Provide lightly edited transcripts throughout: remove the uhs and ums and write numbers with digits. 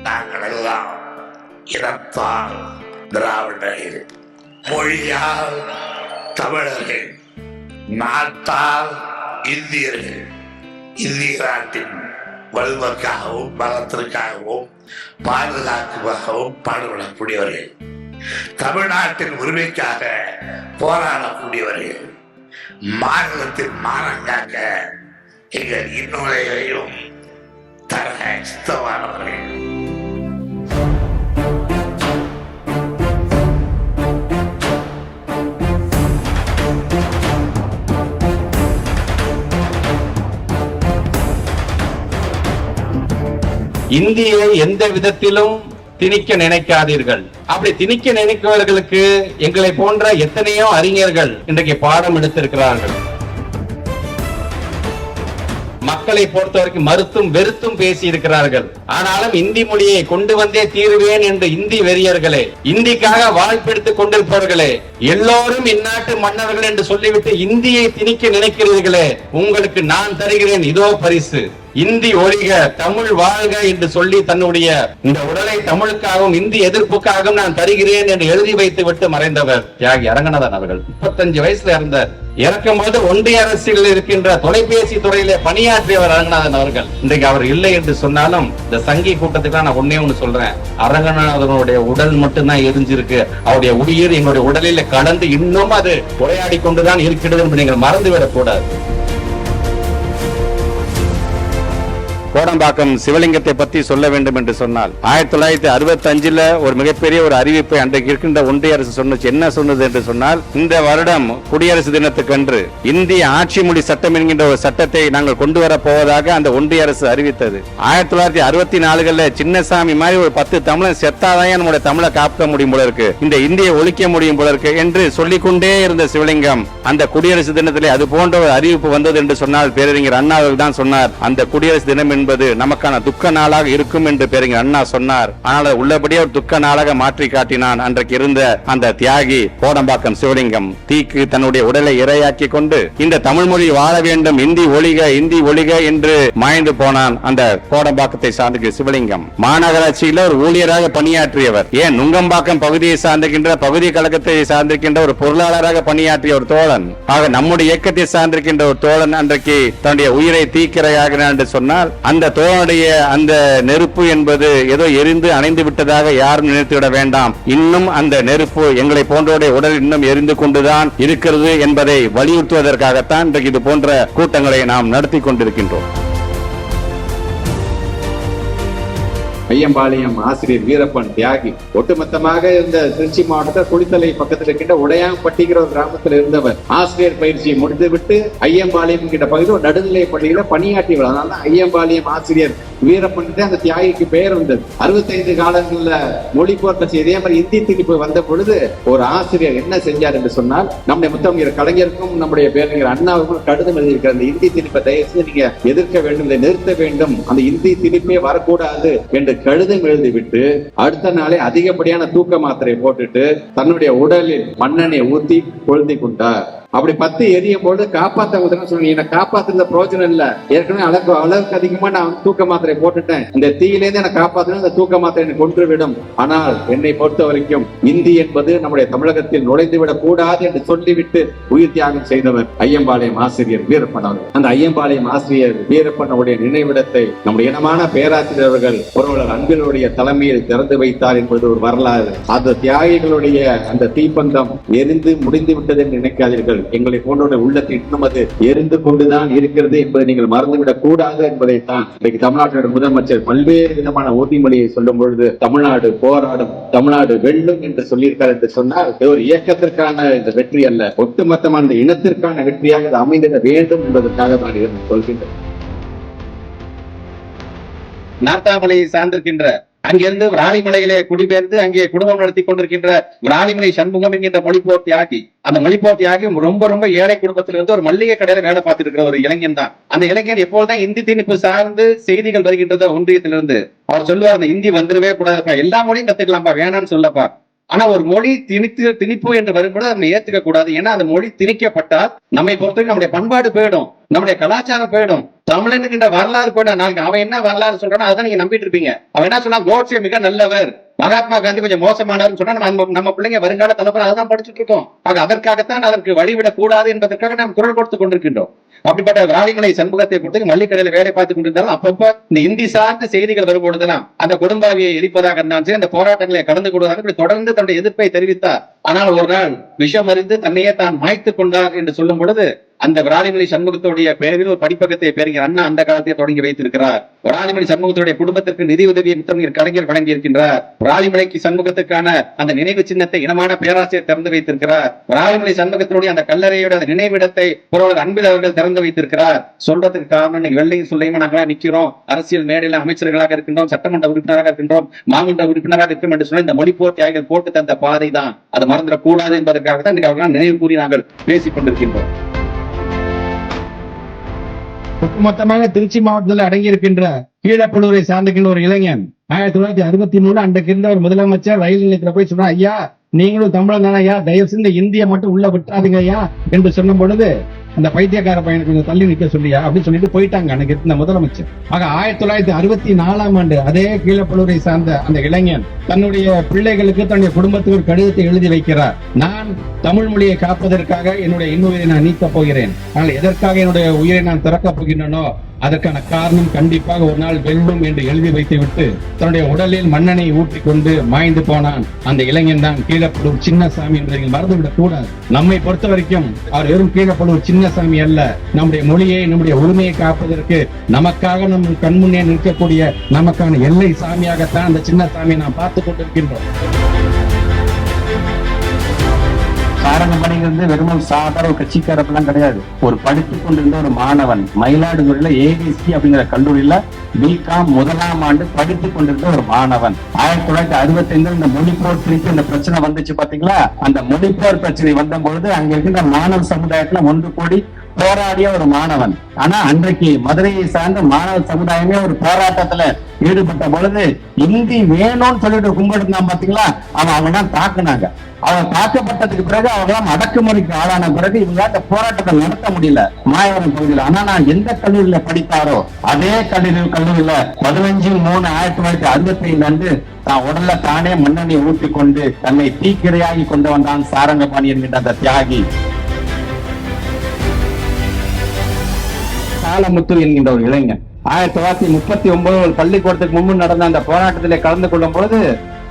நாங்கள் எல்லாம் இனத்தால் திராவிடர்கள், மொழியால் தமிழர்கள், நாட்டால் இந்தியர்கள். இந்திய நாட்டின் வலுவற்காகவும் பலத்திற்காகவும் பாதுகாப்புக்காகவும் பாடுபடக்கூடியவர்கள், தமிழ்நாட்டின் உரிமைக்காக போராடக்கூடியவர்கள், மாநிலத்தின் மானம் காக்க எங்கள் இன்னுரையையும் தர சித்தமானவர்கள். இந்தியை எந்த விதத்திலும் திணிக்க நினைக்காதீர்கள். அப்படி திணிக்க நினைப்பவர்களுக்கு எங்களை போன்ற எத்தனையோ அறிஞர்கள் இன்றைக்கு பாடம் எடுத்திருக்கிறார்கள். மக்களை பொறுத்தவரைக்கும் மறுத்தும் வெறுத்தும் பேசி இருக்கிறார்கள். ஆனாலும் இந்தி மொழியை கொண்டு வந்தே தீருவேன் என்று இந்தி வெறியர்களே, இந்திக்காக வாழ்பெடுத்துக் கொண்டிருப்பவர்களே, எல்லோரும் இந்நாட்டு மன்னர்கள் என்று சொல்லிவிட்டு இந்தியை திணிக்க நினைக்கிறீர்களே, உங்களுக்கு நான் தருகிறேன் இதோ பரிசு. இந்தி ஒழிக, தமிழ் வாழ்க என்று சொல்லி தன்னுடைய இந்த உடலை தமிழுக்காகவும் இந்தி எதிர்ப்புக்காகவும் நான் தருகிறேன் என்று எழுதி வைத்து விட்டு மறைந்தவர் தியாகி அரங்கநாதன் அவர்கள். 35 வயசுல இருந்தார். இறக்கும் போது ஒன்றிய அரசில் இருக்கின்ற தொலைபேசி துறையில பணியாற்றியவர் அரங்கநாதன் அவர்கள். இன்றைக்கு அவர் இல்லை என்று சொன்னாலும் இந்த சங்கி கூட்டத்துக்கு நான் ஒன்னே ஒண்ணு சொல்றேன், அரங்கநாதனுடைய உடல் மட்டும்தான் எரிஞ்சிருக்கு. அவருடைய உயிர் எங்களுடைய உடலில் கலந்து இன்னும் அது உரையாடி கொண்டுதான் இருக்கிறது என்று நீங்கள் மறந்துவிடக் கூடாது. கோடம்பாக்கம் சிவலிங்கத்தை பற்றி சொல்ல வேண்டும் என்று சொன்னால் 1965 ஒரு மிகப்பெரிய ஒரு அறிவிப்பை அன்றைக்கு இருக்கின்ற ஒன்றிய அரசு சொன்னது. என்ன சொன்னது என்று சொன்னால், இந்த வருடம் குடியரசு தினத்துக்கன்று இந்திய ஆட்சி மொழி சட்டம் என்கின்ற ஒரு சட்டத்தை நாங்கள் கொண்டு வர போவதாக அந்த ஒன்றிய அரசு அறிவித்தது. 1964 சின்னசாமி மாதிரி ஒரு 10 தமிழன் செத்தாதான் நம்முடைய தமிழை காக்க முடியும் போல இருக்கு, இந்த இந்தியை ஒழிக்க முடியும் போல இருக்கு என்று சொல்லிக்கொண்டே இருந்த சிவலிங்கம் அந்த குடியரசு தினத்திலே அது போன்ற ஒரு அறிவிப்பு வந்தது என்று சொன்னால் பேரறிஞர் அண்ணா அவர்கள் தான் சொன்னார், அந்த குடியரசு தினம் என்பது நமக்கான துக்க நாளாக இருக்கும் என்று பேரறிஞர் அண்ணா சொன்னார். ஆனால் உள்ளபடியே ஒரு துக்க நாளாக மாற்றி காட்டினான் அன்றைக்கு இருந்த அந்த தியாகி கோடம்பாக்கம் சிவலிங்கம். தீக்கு தன்னுடைய உடலை இரையாக்கி கொண்டு இந்த தமிழ் மொழி வாழ வேண்டும், இந்தி ஒழிக இந்தி ஒழிக என்று மாய்ந்து போனான் அந்த கோடம்பாக்கத்தை சார்ந்த சிவலிங்கம். மாநகராட்சியில் ஒரு ஊழியராக பணியாற்றியவர், ஏன் நுங்கம்பாக்கம் பகுதியை சார்ந்திருக்கின்ற பகுதி கழகத்தை சார்ந்திருக்கின்ற ஒரு பொருளாளராக பணியாற்றிய ஒரு தோழன். ஆக நம்முடைய இயக்கத்தை சார்ந்திருக்கின்ற ஒரு தோழன் அன்றைக்கு தன்னுடைய உயிரை தீக்கிரையாகிறான் என்று சொன்னால், அந்த தோழனுடைய அந்த நெருப்பு என்பது ஏதோ எரிந்து அணைந்து விட்டதாக யாரும் நினைத்துவிட வேண்டாம். இன்னும் அந்த நெருப்பு எங்களை போன்றோடைய உடல் இன்னும் எரிந்து கொண்டுதான் இருக்கிறது என்பதை வலியுறுத்துவதற்காகத்தான் இன்றைக்கு இது போன்ற கூட்டங்களை நாம் நடத்தி கொண்டிருக்கின்றோம். ஐயம்பாளையம் ஆசிரியர் வீரப்பன் தியாகி ஒட்டுமொத்தமாக இந்த திருச்சி மாவட்டத்தில் குளித்தலை பக்கத்தில் இருக்கின்ற உடையாம்பட்டிங்கிற ஒரு கிராமத்தில் இருந்தவர். ஆசிரியர் பயிற்சியை முடித்துவிட்டு ஐயம்பாளையம் என்கிற பகுதியில் நடுநிலை பள்ளியில பணியாற்றியவர். அதனால ஐயம்பாளையம் ஆசிரியர் வீரப்பன் அந்த தியாகிக்கு பெயர் வந்தது. 65 காலங்கள்ல மொழிபெயர்ப்பு செய்தே மாதிரி இந்தி திணிப்பு வந்த பொழுது ஒரு ஆசிரியர் என்ன செஞ்சார் என்று சொன்னால், நம்முடைய முத்தமிழர் கலைஞருக்கும் நம்முடைய பேரறிஞர் அண்ணாவுக்கும் கடிதம் எழுதியிருக்கிற அந்த இந்தி திணிப்பை தயவுசெய்து நீங்க எதிர்க்க வேண்டும், இதை நிறுத்த வேண்டும், அந்த இந்தி திணிப்பே வரக்கூடாது என்று கடிதம் எழுதிவிட்டு அடுத்த நாளே அதிகப்படியான தூக்க மாத்திரை போட்டுட்டு தன்னுடைய உடலில் மண்ணெண்ணெய் ஊத்தி கொளுத்தி கொண்டார். அப்படி 10 எரியும் போது காப்பாத்த சொல்லி என்ன காப்பாத்துற பிரயோஜனம் இல்ல, ஏற்கனவே அளவுக்கு அதிகமா நான் தூக்க மாத்திரை போட்டுட்டேன், இந்த தீயிலேருந்து என்ன காப்பாத்தணும், இந்த தூக்க மாத்திரை என்னை கொன்றுவிடும். ஆனால் என்னை பொறுத்த வரைக்கும் இந்தி என்பது நம்முடைய தமிழகத்தில் நுழைந்துவிடக் கூடாது என்று சொல்லிவிட்டு உயிர் தியாகம் செய்தவர் ஐயம்பாளையம் ஆசிரியர் வீரப்பன் அவர்கள். அந்த ஐயம்பாளையம் ஆசிரியர் வீரப்பனுடைய நினைவிடத்தை நம்முடைய இனமான பேராசிரியர் அவர்கள் ஒருவர் அன்பினுடைய தலைமையில் திறந்து வைத்தார் என்பது ஒரு வரலாறு. அந்த தியாகிகளுடைய அந்த தீப்பந்தம் எரிந்து முடிந்து விட்டது என்று நினைக்காதீர்கள், எங்களை போன்ற உள்ளத்தில் இன்னும் அது எரிந்து கொண்டுதான் இருக்கிறது என்பதை நீங்கள் மறந்துவிடக் கூடாது என்பதைத்தான் இன்றைக்கு தமிழ்நாட்டினுடைய முதலமைச்சர் பல்வேறு விதமான உறுதிமொழியை சொல்லும் பொழுது தமிழ்நாடு போராடும், தமிழ்நாடு வெல்லும் என்று சொல்லியிருக்கார் என்று சொன்னால் ஒரு இயக்கத்திற்கான இந்த வெற்றி அல்ல, ஒட்டுமொத்தமான இனத்திற்கான வெற்றியாக இது அமைந்திட வேண்டும் என்பதற்காக நான் இதை சொல்கின்றேன். நார்த்தாமலையை சார்ந்திருக்கின்ற அங்கிருந்து ராணிமலையிலே குடிபெயர்ந்து அங்கே குடும்பம் நடத்தி கொண்டிருக்கின்ற ராணிமலை சண்முகம் என்கின்ற மொழிபோர் தியாகி. அந்த மொழிபோர் தியாகி ரொம்ப ஏழை குடும்பத்திலிருந்து ஒரு மல்லிகை கடையில வேலை பார்த்துட்டு இருக்கிற ஒரு இளைஞன் தான். அந்த இளைஞன் எப்போதுதான் இந்தி திணிப்பு சார்ந்து செய்திகள் வருகின்றது ஒன்றியத்திலிருந்து அவர் சொல்லுவார், அந்த இந்தி வந்துடவே கூடாதுப்பா, எல்லா மொழியும் கத்துக்கலாம்ப்பா, வேணான்னு சொல்லப்பா. ஆனா ஒரு மொழி திணிப்பு என்று வரும்போது அதை ஏத்துக்க கூடாது. ஏன்னா அந்த மொழி திணிக்கப்பட்டால் நம்மை பொறுத்தவரைக்கும் நம்முடைய பண்பாடு போயிடும். நம்முடைய கலாச்சாரம் போயிடும், தமிழனுக்கிட்ட வரலாறு போயிடும். நாளைக்கு அவன் என்ன வரலாறு சொல்றானோ அதான் நீங்க நம்பிட்டு இருப்பீங்க. அவன் என்ன சொன்னா, கோட்சே மிக நல்லவர், மகாத்மா காந்தி கொஞ்சம் மோசமானவர் சொன்னா நம்ம பிள்ளைங்க வருங்கால தலைமுறை அதான் படிச்சுட்டு இருக்கோம். ஆக அதற்காகத்தான் அதற்கு வழிவிடக் கூடாது என்பதற்காக நாம் குரல் கொடுத்துக் கொண்டிருக்கின்றோம். அப்படிப்பட்ட விராலிமலை சண்முகத்தை பொறுத்து மல்லிக்கடையில வேலை பார்த்துக் கொண்டிருந்தாலும் அப்பப்ப இந்த இந்தி சார்ந்த செய்திகள் வரும்பொழுதுதான் அந்த குடும்பாவியை எரிப்பதாக இருந்தாலும் சரி, அந்த போராட்டங்களை கலந்து கொள்வதாக இப்படி தொடர்ந்து தன்னுடைய எதிர்ப்பை தெரிவித்தார். ஆனால் ஒரு நாள் விஷம் அறிந்து தன்னையே தான் மாய்த்துக் கொண்டார் என்று சொல்லும் பொழுது அந்த விராலிமலை சண்முகத்துடைய பெயரில் ஒரு படிப்பகத்தை பேருங்கிற அண்ணா அந்த காலத்தை தொடங்கி வைத்திருக்கிறார். விராலிமலை சண்முகத்துடைய குடும்பத்திற்கு நிதி உதவியை முத்தமிழ் கலைஞர் வழங்கி இருக்கின்றார். விராலிமலைக்கு சண்முகத்துக்கான அந்த நினைவு சின்னத்தை இனமான பேராசிரியர் திறந்து வைத்திருக்கிறார். விராலிமலை சண்முகத்தினுடைய அந்த கல்லறையோட அந்த நினைவிடத்தை புரவலர் அன்பில் அவர்கள் திறந்து வைத்திருக்கிறார். சொல்றதுக்கு காரணம் இன்னைக்கு வெள்ளையும் சொல்லையும் நாங்களா நிக்கிறோம், அரசியல் மேடையில அமைச்சர்களாக இருக்கின்றோம், சட்டமன்ற உறுப்பினராக இருக்கின்றோம், மாமன்ற உறுப்பினராக இருக்கும் என்று சொல்லி இந்த மொழிப்போர் தியாகிகள் போட்டு தந்த பாதை தான், அதை மறந்துடக்கூடாது என்பதற்காக தான் அவர்கள் நினைவு கூறி நாங்கள் பேசிக் கொண்டிருக்கின்றோம். ஒட்டுமொத்தமாக திருச்சி மாவட்டத்தில் அடங்கி இருக்கின்ற கீழப்பழுவரை சார்ந்திருக்கின்ற ஒரு இளைஞன் 1963 அன்றைக்கு இருந்த ஒரு முதலமைச்சர் ரயில் நிலையத்துல போய் சொன்னா, ஐயா நீங்களும் தமிழன் தானே ஐயா, தயவு செஞ்சு இந்திய மட்டும் உள்ள விட்டுறாதீங்க ஐயா என்று சொன்ன பொழுது அந்த பைத்தியக்கார பையனுக்கு கொஞ்சம் தள்ளி நிக்க சொல்லியா அப்படின்னு சொல்லிட்டு போயிட்டாங்க அன்னைக்கு இருந்த முதலமைச்சர். ஆக 1964 ஆண்டு அதே கீழப்பழுவரை சார்ந்த அந்த இளைஞன் தன்னுடைய பிள்ளைகளுக்கு தன்னுடைய குடும்பத்துக்கு ஒரு கடிதத்தை எழுதி வைக்கிறார். நான் தமிழ் மொழியை காப்பதற்காக என்னுடைய இன்னுயிரை நான் நீக்கப் போகிறேன், ஆனால் எதற்காக என்னுடைய உயிரை நான் திறக்கப் போகின்றனோ அதற்கான காரணம் கண்டிப்பாக ஒரு நாள் வெல்லும் என்று எழுதி வைத்து விட்டு தன்னுடைய உடலில் மண்ணெண்ணை ஊற்றிக் கொண்டு மாய்ந்து போனான். அந்த இளைஞன் தான் கீழப்பழுவூர் சின்னசாமி என்பதை மறந்துவிடக் கூடாது. நம்மை பொறுத்த வரைக்கும் அவர் வெறும் கீழப்பழுவூர் சின்னசாமி அல்ல, நம்முடைய மொழியை நம்முடைய உரிமையை காப்பதற்கு நமக்காக நம் கண்முன்னே நிற்கக்கூடிய நமக்கான எல்லை சாமியாகத்தான் அந்த சின்னசாமியை நாம் பார்த்துக் கொண்டிருக்கின்றோம். சாரணமணிங்கிறது வெறும் சாதாரண ஒரு கட்சிக்காரப்பெல்லாம் கிடையாது. ஒரு படித்துக் கொண்டிருந்த ஒரு மாணவன் மயிலாடுதுறையில ஏபிசி அப்படிங்கிற கல்லூரியில பிகாம் 1ஆம் ஆண்டு படித்துக் கொண்டிருந்த ஒரு மாணவன். 1965 இந்த மொழிப்போர் குறித்து இந்த பிரச்சனை வந்துச்சு பாத்தீங்களா, அந்த மொழிப்போர் பிரச்சனை வந்த பொழுது அங்க இருக்கின்ற மாணவ சமுதாயத்துல ஒன்று கூடி போராடிய ஒரு மாணவன். ஆனா அன்றைக்கு மதுரையை சார்ந்த மாணவ சமுதாயமே ஒரு போராட்டத்துல ஈடுபட்ட பொழுது இந்தி வேணும்னு சொல்லிட்டு கும்பிட்டு பாத்தீங்களா, அவங்க தாக்குனாங்க. அவங்க தாக்கப்பட்டதுக்கு பிறகு அவங்க அடக்குமுறைக்கு ஆளான பிறகு இவங்க போராட்டத்தை நடத்த முடியல மாயவரம் பகுதியில். ஆனா நான் எந்த கல்லூரியில படித்தாரோ அதே கல்லூரியில 15/3/1965 அன்று தான் உடல்ல தானே மண்ணெண்ணை ஊற்றி கொண்டு தன்னை தீக்கிரையாகி கொண்டு வந்தான் சாரங்கபாணி என்கின்ற அந்த தியாகி. தாளமுத்து என்கின்ற ஒரு இளைஞன் 1939 ஒரு பள்ளிக்கூடத்துக்கு முன்பு நடந்த அந்த போராட்டத்திலே கலந்து கொள்ளும் பொழுது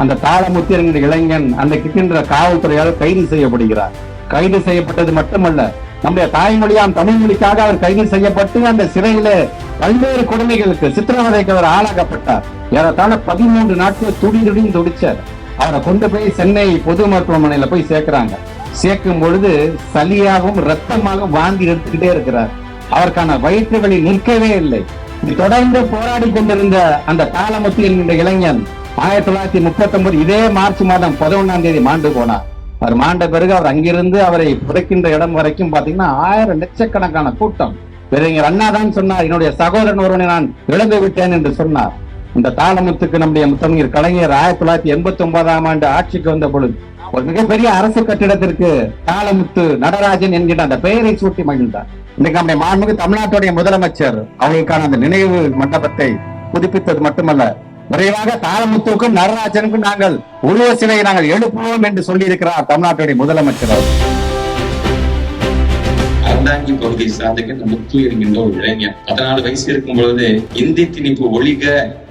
அந்த தாளமுத்து என்கின்ற இளைஞன் அந்த கிட்ட காவல்துறையால் கைது செய்யப்படுகிறார். கைது செய்யப்பட்டது மட்டுமல்ல, நம்முடைய தாய்மொழியாம் தமிழ் மொழிக்காக அவர் கைது செய்யப்பட்டு அந்த சிறையில பல்வேறு கொடுமைகளுக்கு சித்திரவதைக்கு அவர் ஆளாக்கப்பட்டார். ஏறத்தாழ 13 நாட்கள் துடிதுடின்னு துடிச்சார். அவரை கொண்டு போய் சென்னை பொது மருத்துவமனையில போய் சேர்க்கிறாங்க. சேர்க்கும் பொழுது சளியாகவும் ரத்தமாகவும் வாந்தி எடுத்துக்கிட்டே இருக்கிறார். அவருக்கான வயிற்று வலி நிற்கவே இல்லை. தொடர்ந்து போராடி கொண்டிருந்த அந்த தாளமுத்து என்கின்ற இளைஞன் 1939 இதே மார்ச் மாதம் 11ஆம் தேதி மாண்டு போனார். அவர் மாண்ட பிறகு அவர் அங்கிருந்து அவரை புதைக்கின்ற இடம் வரைக்கும் பாத்தீங்கன்னா 1000 லட்சக்கணக்கான கூட்டம். பேரறிஞர் அண்ணா தான் சொன்னார், என்னுடைய சகோதரன் ஒருவனை நான் இழந்து விட்டேன் என்று சொன்னார். இந்த தாளமுத்துக்கு நம்முடைய முத்தமிழர் கலைஞர் 1989ஆம் ஆண்டு ஆட்சிக்கு வந்த பொழுது ஒரு மிகப்பெரிய அரசு கட்டிடத்திற்கு தாளமுத்து நடராஜன் என்கின்ற அந்த பெயரை சூட்டி மகிழ்ந்தார். இன்னைக்கு நம்முடைய மாண்புமிகு தமிழ்நாட்டுடைய முதலமைச்சர் அவர்களுக்கான அந்த நினைவு மண்டபத்தை புதுப்பித்தது மட்டுமல்ல, விரைவாக தாளமுத்துக்கும் நடராஜனுக்கும் நாங்கள் உருவ சிலையை நாங்கள் எழுப்புவோம் என்று சொல்லி இருக்கிறார் தமிழ்நாட்டுடைய முதலமைச்சர். அறந்தாங்கி பகுதியை சார்ந்த முத்து என்கின்ற ஒரு இளைஞர் 14 வயசு இருக்கும் பொழுது இந்தி திணிப்பு ஒழிக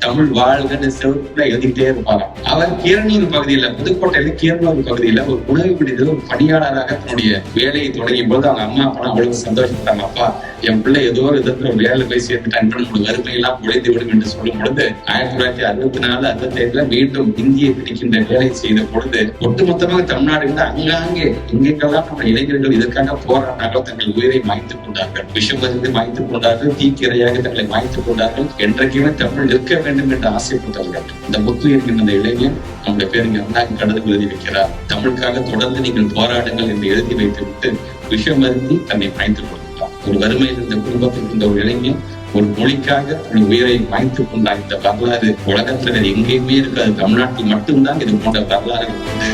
தமிழ் வாழ்கன்னு செவப்புல எழுதிக்கிட்டே இருப்பாங்க. அவர் கீரனூர் பகுதியில புதுக்கோட்டையில கீரனூர் பகுதியில ஒரு உணவு விடுதியில் ஒரு பணியாளராக தன்னுடைய வேலையை தொடங்கிய போது அவங்க அம்மா அப்பா அவ்வளவு சந்தோஷப்பட்டாங்க. அப்பா என் பிள்ளை ஏதோ ஒரு விதத்துல வேலை போய் சேர்த்துட்டான், நம்மளோட வறுமையெல்லாம் குறைந்து விடும் என்று சொல்லும் பொழுது 1964-65 மீண்டும் இந்தியை பிடிக்கின்ற வேலை செய்த பொழுது ஒட்டுமொத்தமாக தமிழ்நாடுகள் அங்காங்கே எங்கெங்கெல்லாம் நம்ம இளைஞர்கள் இதற்காக போராடினாங்களோ தங்கள் உயிரை மாய்த்துக் கொண்டார்கள், விஷம் அறிந்து மாய்த்துக் கொண்டார்கள், தீக்கிரையாக தங்களை மாய்த்துக் கொண்டார்கள். என்றைக்குமே தமிழ் நிற்க வேண்டும் என்று ஆசைப்பட்டார்கள். இந்த முத்து என்கின்ற அந்த இளைஞன் நம்முடைய பேருங்க அண்ணா கடந்து எழுதி வைக்கிறார். தமிழுக்காக தொடர்ந்து நீங்கள் போராடுங்கள் என்று எழுதி வைத்து விட்டு விஷம் அறிந்து தன்னை மாய்த்துக் கொண்டார். ஒரு வறுமையில் இருந்த குடும்பத்தில் இருந்த ஒரு இளைஞன் ஒரு மொழிக்காக தன் உயிரை மாய்த்துக் கொண்டார். இந்த வரலாறு உலகத்துல எங்கேயுமே இருக்காது, தமிழ்நாட்டில் மட்டும்தான் இது போன்ற வரலாறுகள் உண்டு.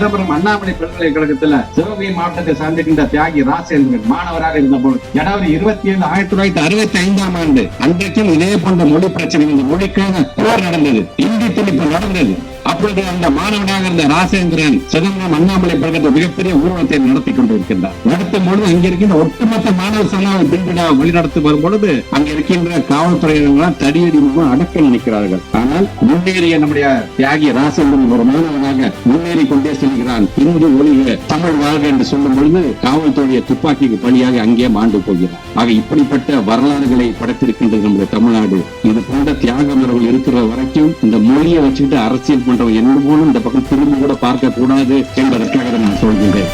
சிதம்பரம் அண்ணாமலை பல்கலைக்கழகத்துல சிவகங்கை மாவட்டத்தை சார்ந்திருக்கின்ற தியாகி ராசேந்திரன் மாணவராக இருந்த போது ஜனவரி 27 1965ஆம் ஆண்டு அன்றைக்கும் இதே போன்ற மொழி பிரச்சனை, இந்த மொழிக்கான போர் நடந்தது, இந்தி திணிப்பு நடந்தது. அப்பொழுது அந்த மாணவனாக இருந்த ராசேந்திரன் சிதம்பரம் அண்ணாமலை பல்கலைக்கழக மிகப்பெரிய ஊர்வலத்தை நடத்தி கொண்டிருக்கின்றார். நடத்தும் பொழுது அங்க இருக்கின்ற ஒட்டுமொத்த மாணவ சனாவை பின்புட வழிநடத்தி வரும் பொழுது அங்க இருக்கின்ற காவல்துறையினர்கள் தடியடி அடக்க நினைக்கிறார்கள். ஆனால் முன்னேறிய நம்முடைய தியாகி ராசேந்திரன் ஒரு மாணவனாக முன்னேறி கொண்டே செல்கிறான். இந்து ஒளிக தமிழ் வாழ்க என்று சொல்லும் பொழுது காவல்துறைய துப்பாக்கிக்கு பலியாக அங்கே மாண்டு போகிறார். ஆக இப்படிப்பட்ட வரலாறுகளை படைத்திருக்கின்றது நம்முடைய தமிழ்நாடு. இது போன்ற தியாகமர்கள் இருக்கிற வரைக்கும் இந்த மொழியை வச்சுக்கிட்டு அரசியல் பண்றவங்க என்ன போலும் இந்த பக்கம் திரும்பி கூட பார்க்க கூடாது என்பதற்காக நான் சொல்கின்றேன்.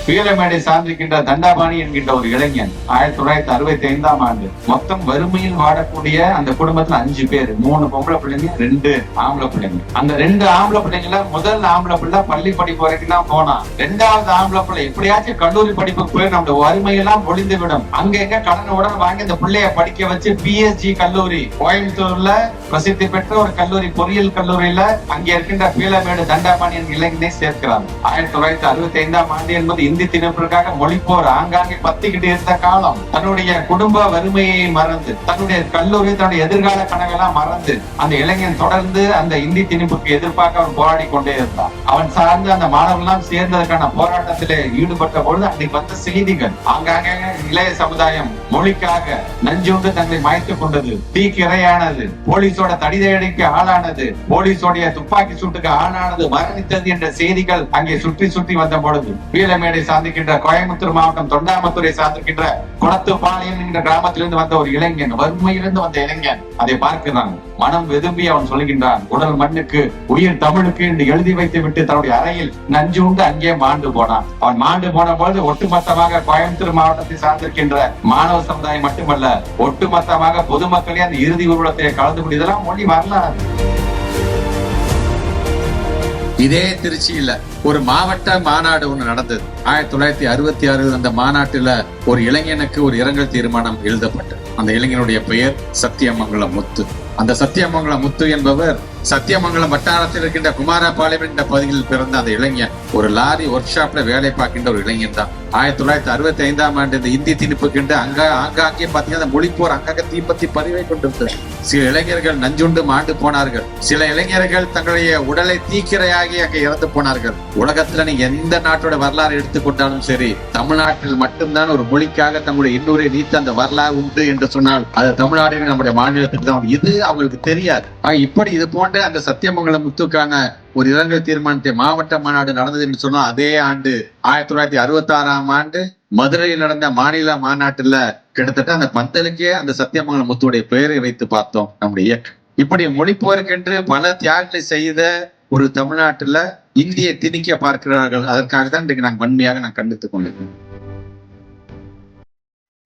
பீலமேடை சார்ந்திருக்கின்ற தண்டாபாணி என்கின்ற ஒரு இளைஞன் 1965ஆம் ஆண்டு மொத்தம் வறுமையில் வாடக்கூடிய அந்த குடும்பத்துல 5 பேர், 3 பொம்பளை பிள்ளைங்க, 2 ஆம்பளை பிள்ளைங்க. அந்த 2 ஆம்பளை பிள்ளைங்கள முதல் ஆம்பளை பிள்ளை பள்ளி படிப்பு வரைக்கும் தான் போனான். 2வது ஆம்பளை பிள்ளை எப்படியாச்சும் கல்லூரி படிப்புக்கு போய் நம்ம வறுமையெல்லாம் ஒளிந்து விடும், அங்க எங்க கடனுடன் வாங்கி இந்த பிள்ளைய படிக்க வச்சு PSG கல்லூரி, கோயம்புத்தூர்ல பிரசித்தி பெற்ற ஒரு கல்லூரி, பொறியியல் கல்லூரியில அங்க இருக்கின்ற பீலமேடு தண்டாபாணி என்கிற இளைஞனை சேர்க்கிறாங்க. 1965ஆம் ஆண்டு என்பது இந்தி திணிப்பிற்காக மொழிப்போர் ஆங்காங்கே பத்திக்கிட்டு இருந்த காலம். தன்னுடைய குடும்ப வறுமையை மறந்து, தன்னுடைய கல்லூரி, தன்னுடைய எதிர்கால கனவெல்லாம் மறந்து அந்த இளைஞன் தொடர்ந்து அந்த இந்தி திணிப்புக்கு எதிர்ப்பாக அவன் போராடி கொண்டே இருந்தான். அவன் சார்ந்து அந்த மாணவர்கள்லாம் சேர்ந்ததற்கான போராட்டத்திலே ஈடுபட்ட பொழுது அன்னைக்கு வந்த செய்திகள், ஆங்காங்கே இளைய சமுதாயம் மொழிக்காக நஞ்சுண்டு தன்னை மாய்த்துக் கொண்டது, தீக்கு இரையானது, போலீஸோட தடிதடிக்கு ஆளானது, போலீஸோடைய துப்பாக்கி சூட்டுக்கு ஆளானது, மரணித்தது என்ற செய்திகள் அங்கே சுற்றி சுற்றி வந்த பொழுது பீலமேடை சார்ந்திருக்கின்ற கோயம்புத்தூர் மாவட்டம் தொண்டாமுத்தூரை சார்ந்திருக்கின்ற குளத்துப்பாளையம் என்கிற கிராமத்திலிருந்து வந்த ஒரு இளைஞன், வறுமையிலிருந்து வந்த இளைஞன் அதை பார்க்கிறான். மனம் வெதும்பி அவன் சொல்கின்றான், உடல் மண்ணுக்கு உயிர் தமிழுக்கு என்று எழுதி வைத்து விட்டு தன்னுடைய அறையில் நஞ்சு உண்டு அங்கே மாண்டு போனான். அவன் மாண்டு போன பொழுது ஒட்டுமொத்தமாக கோயம்புத்தூர் மாவட்டத்தை சார்ந்திருக்கின்ற மாணவ சமுதாயம் மட்டுமல்ல, ஒட்டுமொத்தமாக பொதுமக்களே அந்த இறுதி ஊர்வலத்தை கலந்து கொண்டு, இதெல்லாம் மொழி வரலாறு. இதே திருச்சியில ஒரு மாவட்ட மாநாடு ஒண்ணு நடந்தது. 1966 அந்த மாநாட்டுல ஒரு இளைஞனுக்கு ஒரு இரங்கல் தீர்மானம் எழுதப்பட்டது. அந்த இளைஞனுடைய பெயர் சத்தியமங்கலம் முத்து. அந்த சத்தியமங்கலம் முத்து என்பவர் சத்தியமங்கலம் வட்டாரத்தில் இருக்கின்ற குமாரபாளையம் என்ற பகுதியில் பிறந்த அந்த இளைஞன் ஒரு லாரி ஒர்க் ஷாப்ல வேலை பார்க்கின்ற ஒரு இளைஞன் தான். 1965ஆம் ஆண்டு இந்த இந்தி திணிப்புக்கின்ற ஆங்காங்கே பாத்தீங்கன்னா மொழிப்போர் அங்கங்க தீப்பத்தி பறிவை கொண்டிருந்தது. சில இளைஞர்கள் நஞ்சுண்டு மாண்டு போனார்கள். சில இளைஞர்கள் தங்களுடைய உடலை தீக்கிரையாகி அங்கே இறந்து போனார்கள். உலகத்துல நீங்க எந்த நாட்டோட வரலாறு எடுத்துக்கொண்டாலும் சரி, தமிழ்நாட்டில் மட்டும்தான் ஒரு மொழிக்காக தங்களுடைய இன்னொரு நீத்த அந்த வரலாறு உண்டு என்று சொன்னால் அது தமிழ்நாடு நம்முடைய மாநிலத்துக்கு தான். இது அவங்களுக்கு தெரியாது. இப்படி இது போன்ற அந்த சத்தியமங்கலம் முத்துக்கான ஒரு இரங்கல் தீர்மானத்தை மாவட்ட மாநாடு நடந்தது என்று சொன்னா அதே ஆண்டு 1966ஆம் ஆண்டு மதுரையில் நடந்த மாநில மாநாட்டுல கிட்டத்தட்ட அந்த பந்தலுக்கே அந்த சத்தியமங்கலம் முத்துடைய பெயரை வைத்து பார்த்தோம் நம்முடைய இயக்கம். இப்படி மொழிப்போருக்கென்று பல தியாகங்களை செய்த ஒரு தமிழ்நாட்டுல இந்தியை திணிக்க பார்க்கிறார்கள். அதற்காக தான் இன்றைக்கு நாங்கள் வன்மையாக கண்டித்துக் கொண்டிருக்கோம்.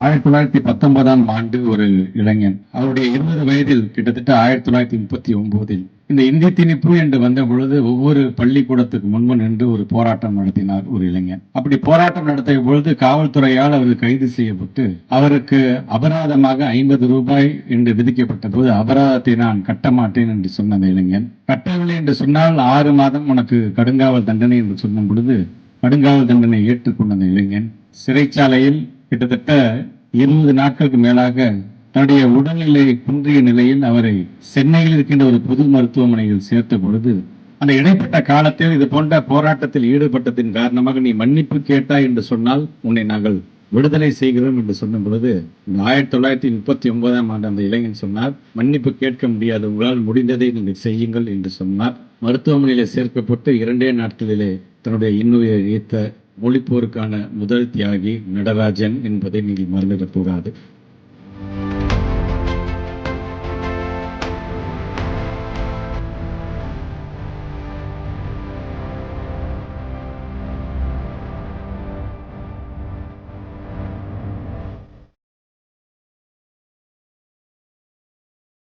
1919ஆம் ஆண்டு ஒரு இளைஞன் அவருடைய 20 வயதில் கிட்டத்தட்ட 1939 இந்த இந்தி திணிப்பு என்று வந்த பொழுது ஒவ்வொரு பள்ளிக்கூடத்துக்கு முன்பு நின்று ஒரு போராட்டம் நடத்தினார் ஒரு இளைஞன். அப்படி போராட்டம் நடத்திய பொழுது காவல்துறையால் அவர் கைது செய்யப்பட்டு அவருக்கு அபராதமாக 50 ரூபாய் என்று விதிக்கப்பட்ட போது அபராதத்தை நான் கட்ட மாட்டேன் என்று சொன்ன அந்த இளைஞன், கட்டவில்லை என்று சொன்னால் 6 மாதம் உனக்கு கடுங்காவல் தண்டனை என்று சொன்ன பொழுது கடுங்காவல் தண்டனை ஏற்றுக்கொண்ட அந்த இளைஞன் சிறைச்சாலையில் கிட்டத்தட்ட 20 நாட்களுக்கு மேலாக தன்னுடைய உடல்நிலை குன்றிய நிலையில் அவரை சென்னையில் இருக்கின்ற ஒரு பொது மருத்துவமனையில் சேர்த்த பொழுது அந்த இடைப்பட்ட காலத்தில் இது போன்ற போராட்டத்தில் ஈடுபட்டதின் காரணமாக நீ மன்னிப்பு கேட்டாய் என்று சொன்னால் உன்னை நாங்கள் விடுதலை செய்கிறோம் என்று சொன்ன பொழுது 1939ஆம் ஆண்டு அந்த இளைஞன் சொன்னார், மன்னிப்பு கேட்க முடியாது, உங்களால் முடிந்ததை நீங்கள் செய்யுங்கள் என்று சொன்னார். மருத்துவமனையிலே சேர்க்கப்பட்டு 2 நாட்களிலே தன்னுடைய இன்னுயிரை நீத்த மொழிப்போருக்கான முதல் தியாகி நடராஜன் என்பதை நீங்கள் மறந்துவிடக்கூடாது.